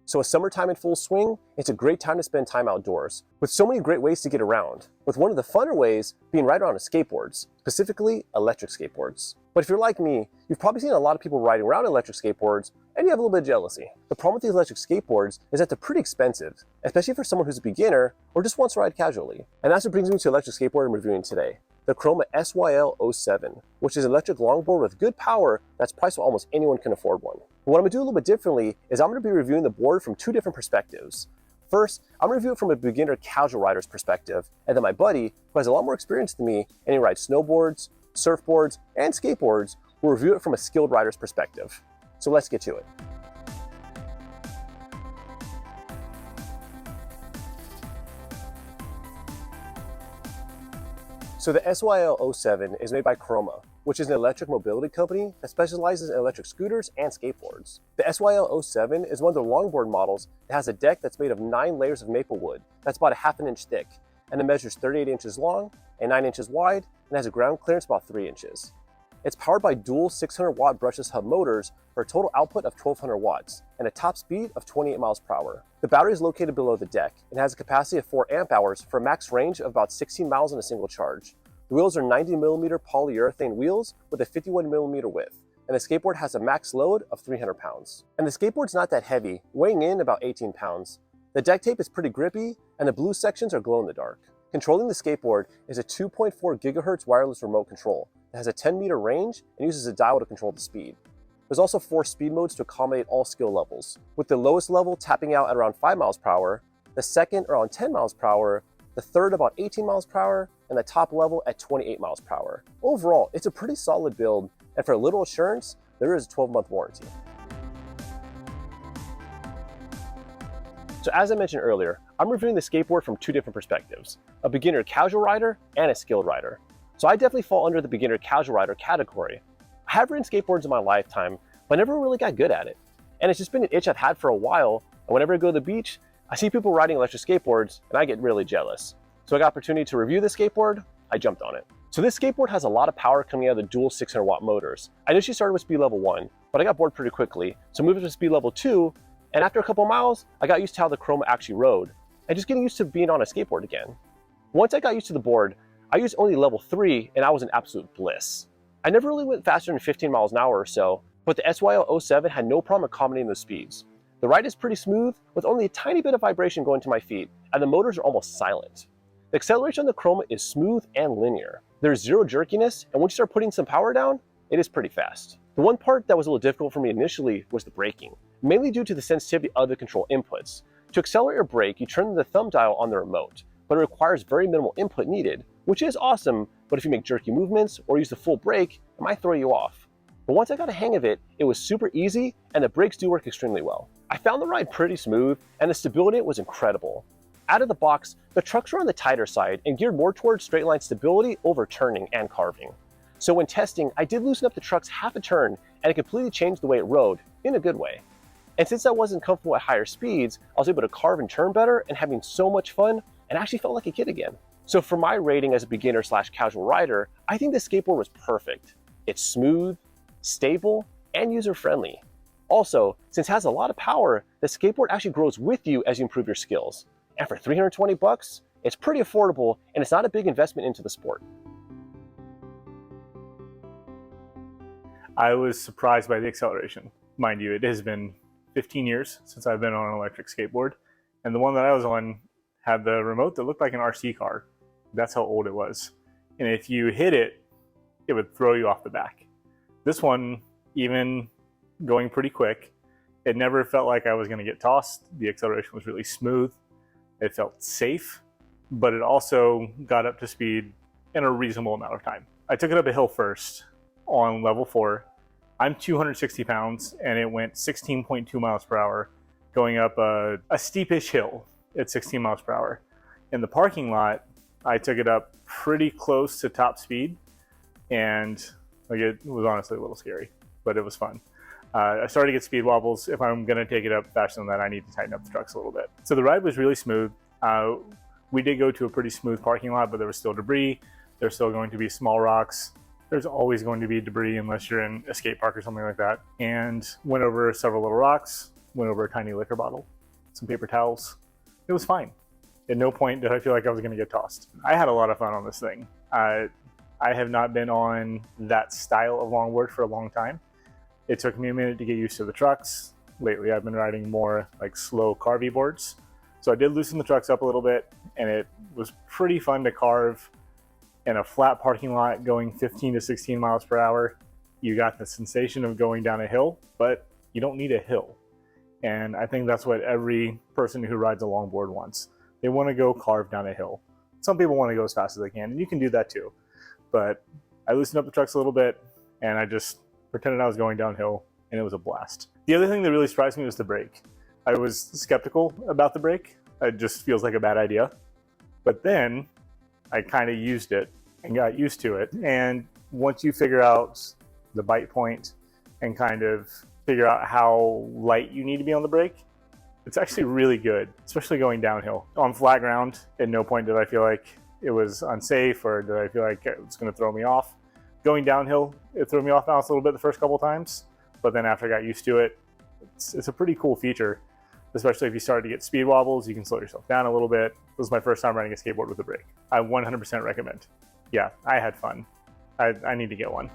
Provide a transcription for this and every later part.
So with summertime in full swing, it's a great time to spend time outdoors, with so many great ways to get around, with one of the funner ways being right around skateboards, specifically electric skateboards. But if you're like me, you've probably seen a lot of people riding around electric skateboards, and you have a little bit of jealousy. The problem with these electric skateboards is that they're pretty expensive, especially for someone who's a beginner or just wants to ride casually. And that's what brings me to the electric skateboard I'm reviewing today, the Caroma SYL-07, which is an electric longboard with good power that's priced where almost anyone can afford one. But what I'm going to do a little bit differently is I'm going to be reviewing the board from two different perspectives. First, I'm going to review it from a beginner casual rider's perspective, and then my buddy, who has a lot more experience than me and he rides snowboards, surfboards, and skateboards, will review it from a skilled rider's perspective. So let's get to it. So the SYL-07 is made by Caroma, which is an electric mobility company that specializes in electric scooters and skateboards. The SYL-07 is one of the longboard models that has a deck that's made of 9 layers of maple wood that's about a ½ an inch thick, and it measures 38 inches long and 9 inches wide and has a ground clearance about 3 inches. It's powered by dual 600-watt brushless hub motors for a total output of 1200 watts and a top speed of 28 miles per hour. The battery is located below the deck and has a capacity of 4 amp hours for a max range of about 16 miles in a single charge. The wheels are 90mm polyurethane wheels with a 51mm width, and the skateboard has a max load of 300 pounds. And the skateboard's not that heavy, weighing in about 18 pounds. The deck tape is pretty grippy, and the blue sections are glow in the dark. Controlling the skateboard is a 2.4 GHz wireless remote control that has a 10-meter range and uses a dial to control the speed. There's also 4 speed modes to accommodate all skill levels, with the lowest level tapping out at around 5 miles per hour, the second around 10 miles per hour, the third about 18 miles per hour, and the top level at 28 miles per hour. Overall, it's a pretty solid build, and for a little assurance, there is a 12-month warranty. So as I mentioned earlier, I'm reviewing the skateboard from two different perspectives, a beginner casual rider and a skilled rider. So I definitely fall under the beginner casual rider category. I have ridden skateboards in my lifetime, but I never really got good at it. And it's just been an itch I've had for a while, and whenever I go to the beach, I see people riding electric skateboards, and I get really jealous. So I got opportunity to review the skateboard, I jumped on it. So this skateboard has a lot of power coming out of the dual 600-watt motors. I initially started with speed level 1, but I got bored pretty quickly, so moved to speed level 2, and after a couple miles, I got used to how the Caroma actually rode, and just getting used to being on a skateboard again. Once I got used to the board, I used only level 3, and I was in absolute bliss. I never really went faster than 15 miles an hour or so, but the SYL-07 had no problem accommodating those speeds. The ride is pretty smooth, with only a tiny bit of vibration going to my feet, and the motors are almost silent. The acceleration on the Caroma is smooth and linear. There's zero jerkiness, and once you start putting some power down, it is pretty fast. The one part that was a little difficult for me initially was the braking, mainly due to the sensitivity of the control inputs. To accelerate or brake, you turn the thumb dial on the remote, but it requires very minimal input needed, which is awesome, but if you make jerky movements or use the full brake, it might throw you off. But once I got a hang of it, it was super easy, and the brakes do work extremely well. I found the ride pretty smooth, and the stability was incredible. Out of the box, the trucks were on the tighter side and geared more towards straight line stability over turning and carving. So when testing, I did loosen up the trucks half a turn, and it completely changed the way it rode, in a good way. And since I wasn't comfortable at higher speeds, I was able to carve and turn better and having so much fun, and actually felt like a kid again. So for my rating as a beginner/casual rider, I think this skateboard was perfect. It's smooth, stable, and user-friendly. Also, since it has a lot of power, the skateboard actually grows with you as you improve your skills. And for 320 bucks, it's pretty affordable, and it's not a big investment into the sport. I was surprised by the acceleration. Mind you, it has been 15 years since I've been on an electric skateboard, and the one that I was on had the remote that looked like an RC car. That's how old it was. And if you hit it, it would throw you off the back. This one, even going pretty quick, it never felt like I was going to get tossed. The acceleration was really smooth. It felt safe, but it also got up to speed in a reasonable amount of time. I took it up a hill first on level 4. I'm 260 pounds, and it went 16.2 miles per hour, going up a steepish hill at 16 miles per hour. In the parking lot, I took it up pretty close to top speed, and like, it was honestly a little scary, but it was fun. I started to get speed wobbles. If I'm going to take it up faster than that, I need to tighten up the trucks a little bit. So the ride was really smooth. We did go to a pretty smooth parking lot, but there was still debris. There's still going to be small rocks. There's always going to be debris unless you're in a skate park or something like that. And went over several little rocks, went over a tiny liquor bottle, some paper towels. It was fine. At no point did I feel like I was going to get tossed. I had a lot of fun on this thing. I have not been on that style of longboard for a long time. It took me a minute to get used to the trucks. Lately, I've been riding more like slow carvy boards. So I did loosen the trucks up a little bit, and it was pretty fun to carve in a flat parking lot going 15 to 16 miles per hour. You got the sensation of going down a hill, but you don't need a hill. And I think that's what every person who rides a longboard wants. They want to go carve down a hill. Some people want to go as fast as they can, and you can do that too. But I loosened up the trucks a little bit, and I just pretended I was going downhill, and it was a blast. The other thing that really surprised me was the brake. I was skeptical about the brake. It just feels like a bad idea. But then I kind of used it and got used to it. And once you figure out the bite point and kind of figure out how light you need to be on the brake, it's actually really good, especially going downhill. On flat ground, at no point did I feel like it was unsafe or did I feel like it was going to throw me off. Going downhill, it threw me off balance a little bit the first couple times, but then after I got used to it, it's a pretty cool feature, especially if you start to get speed wobbles. You can slow yourself down a little bit. This was my first time riding a skateboard with a brake. I 100% recommend. Yeah, I had fun. I need to get one.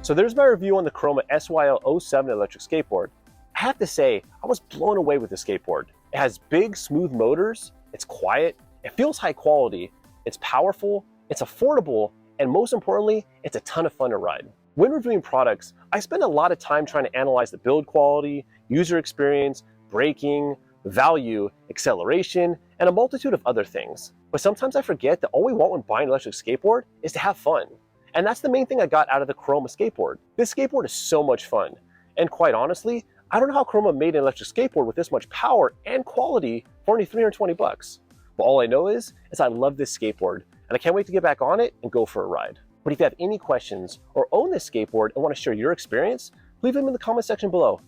So there's my review on the Caroma SYL-07 Electric Skateboard. I have to say, I was blown away with the skateboard. It has big, smooth motors, it's quiet, it feels high quality, it's powerful, it's affordable, and most importantly, it's a ton of fun to ride. When reviewing products, I spend a lot of time trying to analyze the build quality, user experience, braking, value, acceleration, and a multitude of other things. But sometimes I forget that all we want when buying an electric skateboard is to have fun. And that's the main thing I got out of the Caroma skateboard. This skateboard is so much fun. And quite honestly, I don't know how Caroma made an electric skateboard with this much power and quality for only 320 bucks. But all I know is I love this skateboard, and I can't wait to get back on it and go for a ride. But if you have any questions or own this skateboard and want to share your experience, leave them in the comment section below.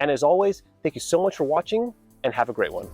And as always, thank you so much for watching and have a great one.